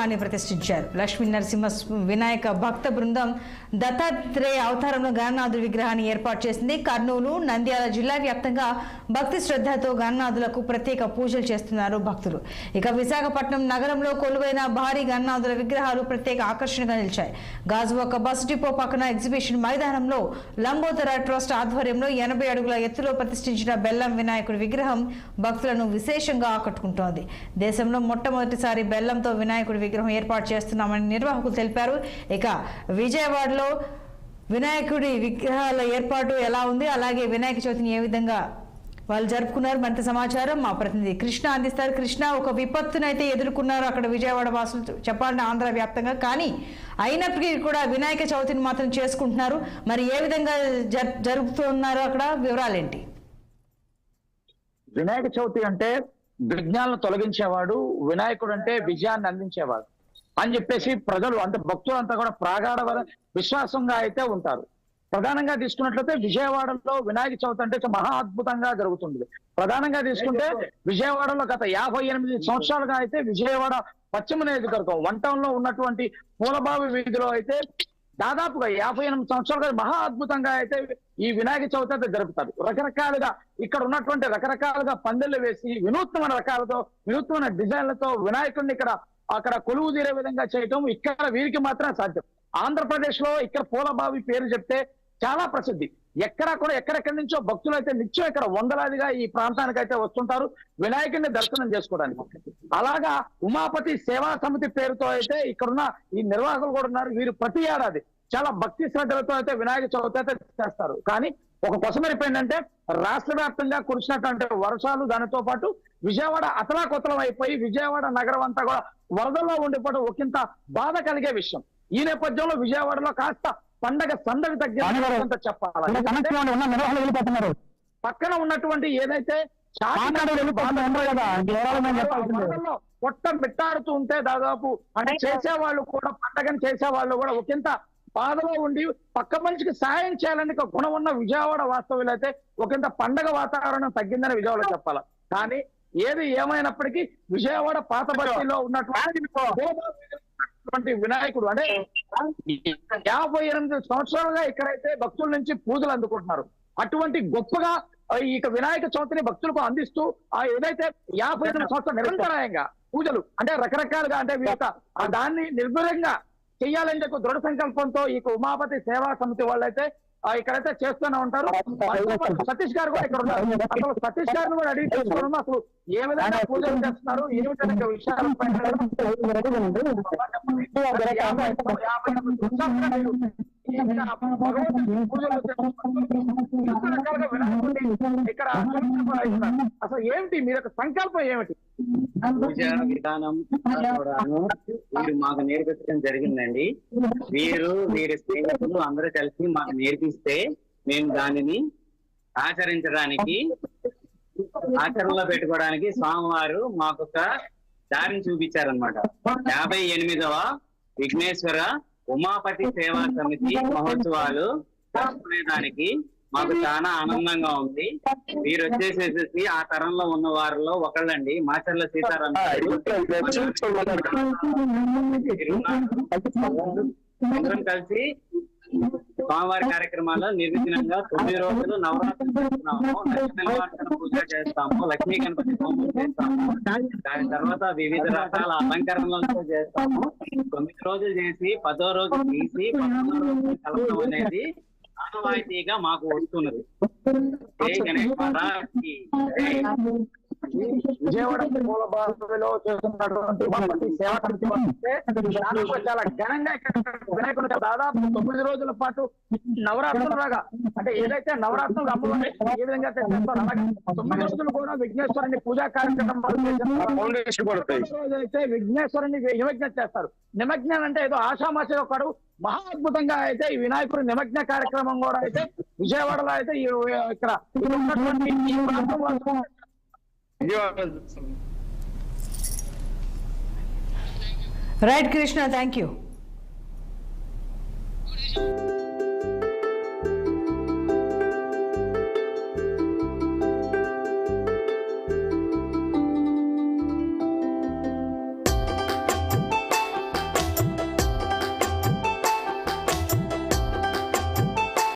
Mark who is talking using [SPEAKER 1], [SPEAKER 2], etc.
[SPEAKER 1] విగ్రహాన్ని ప్రతిష్ఠించారు. లక్ష్మీ నరసింహ వినాయక భక్త బృందం దత్తాత్రేయ అవతారంలో గణనాథుడి విగ్రహాన్ని ఏర్పాటు చేసింది. కర్నూలు, నంద్యాల జిల్లా వ్యాప్తంగా భక్తి శ్రద్ధతో గణనాథులకు ప్రత్యేక పూజలు చేస్తున్నారు భక్తులు. ఇక విశాఖపట్నం నగరంలో కొలువైన భారీ గణనాథుల విగ్రహాలు ప్రత్యేక ఆకర్షణగా నిలిచాయి. గాజువాక బస్ డిపో పక్కన ఎగ్జిబిషన్ మైదానంలో లంబోదర ట్రస్ట్ ఆధ్వర్యంలో 80 అడుగుల ఎత్తులో ప్రతిష్ఠించిన బెల్లం వినాయకుడి విగ్రహం భక్తులను విశేషంగా ఆకట్టుకుంటోంది. దేశంలో మొట్టమొదటిసారి బెల్లంతో వినాయకుడి విగ్రహం ఏర్పాటు చేస్తున్నామని నిర్వాహకులు తెలిపారు. ఇక విజయవాడలో వినాయకుడి విగ్రహాల ఏర్పాటు ఎలా ఉంది, అలాగే వినాయక చవితిని ఏ విధంగా వాళ్ళు జరుపుకున్నారు, మరింత సమాచారం మా ప్రతినిధి కృష్ణ అందిస్తారు. కృష్ణ, ఒక విపత్తునైతే ఎదుర్కొన్నారు అక్కడ విజయవాడ వాసులు, చెప్పాలంటే ఆంధ్ర వ్యాప్తంగా, కానీ అయినప్పటికీ కూడా వినాయక చవితిని మాత్రం చేసుకుంటున్నారు. మరి ఏ విధంగా జరుపుతున్నారు అక్కడ, వివరాలేంటి?
[SPEAKER 2] వినాయక చవితి అంటే విఘ్నాలను తొలగించేవాడు, వినాయకుడు అంటే విజయాన్ని అందించేవాడు అని చెప్పేసి ప్రజలు అంటే భక్తులంతా కూడా ప్రాగాఢ విశ్వాసంగా అయితే ఉంటారు. ప్రధానంగా తీసుకున్నట్లయితే విజయవాడలో వినాయక చవితి అంటే మహా అద్భుతంగా జరుగుతుంది. ప్రధానంగా తీసుకుంటే విజయవాడలో గత 58 సంవత్సరాలుగా అయితే విజయవాడ పశ్చిమ నియోజకవర్గం వన్ టౌన్ లో ఉన్నటువంటి పూలబావి వీధిలో అయితే దాదాపుగా 58 సంవత్సరాలుగా మహా అద్భుతంగా అయితే ఈ వినాయక చవితి అయితే జరుపుతారు. రకరకాలుగా ఇక్కడ ఉన్నటువంటి రకరకాలుగా పందిళ్లు వేసి వినూత్నమైన డిజైన్లతో వినాయకుడిని అక్కడ కొలువు తీరే విధంగా చేయటం ఇక్కడ వీరికి మాత్రమే సాధ్యం. ఆంధ్రప్రదేశ్ లో ఇక్కడ పూలబావి పేరు చెప్తే చాలా ప్రసిద్ధి. ఎక్కడెక్కడి నుంచో భక్తులు అయితే నిత్యం ఇక్కడ వందలాదిగా ఈ ప్రాంతానికి అయితే వస్తుంటారు వినాయకుడిని దర్శనం చేసుకోవడానికి. అలాగా ఉమాపతి సేవా సమితి పేరుతో అయితే ఇక్కడున్న ఈ నిర్వాహకులు కూడా ఉన్నారు. వీరు ప్రతి ఏడాది చాలా భక్తి శ్రద్ధలతో అయితే వినాయక చవితి అయితే చేస్తారు. కానీ ఒక కొసమెరిపోయిందంటే రాష్ట్ర వ్యాప్తంగా కురిసినటువంటి వర్షాలు, దానితో పాటు విజయవాడ అతలాకుతలం అయిపోయి విజయవాడ నగరం అంతా కూడా వరదల్లో ఉండిపోవడం ఒకంత బాధ కలిగే విషయం. ఈ నేపథ్యంలో విజయవాడలో కాస్త పండగ సందడి తగ్గినంత చెప్పాలి. పక్కన ఉన్నటువంటి ఏదైతే పొట్ట మిట్టాడుతూ ఉంటే దాదాపు అంటే చేసేవాళ్ళు కూడా పండగని చేసేవాళ్ళు కూడా ఒకంత బాధలో ఉండి పక్క మనిషికి సాయం చేయాలని గుణం ఉన్న విజయవాడ వాస్తవ్యులు అయితే ఒకంత పండగ వాతావరణం తగ్గిందని విజయవాడ చెప్పాలి. కానీ ఏది ఏమైనప్పటికీ విజయవాడ పాత బస్తీలో ఉన్నటువంటి వినాయకుడు అంటే 58 సంవత్సరాలుగా ఇక్కడైతే భక్తుల నుంచి పూజలు అందుకుంటున్నారు. అటువంటి గొప్పగా ఈ వినాయక చవితిని భక్తులకు అందిస్తూ ఏదైతే 58 సంవత్సరాలు నిరంతరాయంగా పూజలు అంటే రకరకాలుగా అంటే వీళ్ళ దాన్ని నిర్భయంగా చెయ్యాలని చెప్పి దృఢ సంకల్పంతో ఈ ఉమాపతి సేవా సమితి వాళ్ళైతే ఇక్కడైతే చేస్తూనే ఉంటారు. సతీష్ గారు కూడా ఇక్కడ ఉన్నారు. అసలు సతీష్ గారిని కూడా అడిగి తెలుసుకున్నాము అసలు ఏ విధంగా పూజలు చేస్తున్నారు, ఏమిటనే విషయాలు ఇక్కడ అసలు ఏమిటి మీ యొక్క సంకల్పం ఏమిటి?
[SPEAKER 3] పూజా విధానం వీరు మాకు నేర్పించడం జరిగిందండి. వీరి స్నేహితులు అందరూ కలిసి మాకు నేర్పిస్తే మేము దానిని ఆచరణలో పెట్టుకోవడానికి స్వామివారు మాకు ఒక దారిని చూపించారనమాట. 58వ విఘ్నేశ్వర ఉమాపతి సేవా సమితి మహోత్సవాలు జరుపుకునేదానికి మాకు చాలా ఆనందంగా ఉంది. వీరు వచ్చేసేసి ఆ తరంలో ఉన్న వారిలో ఒకళ్ళండి. మాచర్ల సీతారాం అందరం కలిసి స్వామివారి కార్యక్రమాల్లో నిర్విఘ్నంగా 9 రోజులు నవరాత్రులు చేస్తున్నాము. లక్ష్మీ పూజ చేస్తాము, లక్ష్మీ గణపతి హోమం చేస్తాము. దాని తర్వాత వివిధ రకాల అలంకరణలతో చేస్తాము. 9 రోజులు చేసి 10వ రోజు తీసి 11వ రోజు కలపడం అనేది ఆనవాయితీగా మాకు వస్తున్నది.
[SPEAKER 2] విజయవాడ మూలబావిలో చేస్తున్నటువంటి సేవా సమితి చాలా ఘనంగా వినాయకుడు దాదాపు 9 రోజుల పాటు నవరాత్రులు లాగా అంటే ఏదైతే నవరాత్రులు అమ్మవారిని ఏ విధంగా చేస్తారో అలాగే 9 రోజులు కూడా విఘ్నేశ్వరుని పూజా కార్యక్రమాలు అయితే విఘ్నేశ్వరుని నిమజ్ఞం చేస్తారు. నిమజ్ఞం అంటే ఏదో ఆషామాషిగా కాదు, మహా అద్భుతంగా అయితే ఈ వినాయకుడి నిమజ్ఞ కార్యక్రమం కూడా అయితే విజయవాడలో అయితే ఇక్కడ ఉన్నటువంటి ఈ ప్రాంతంలో
[SPEAKER 1] రైట్ కృష్ణ, థ్యాంక్ యూ.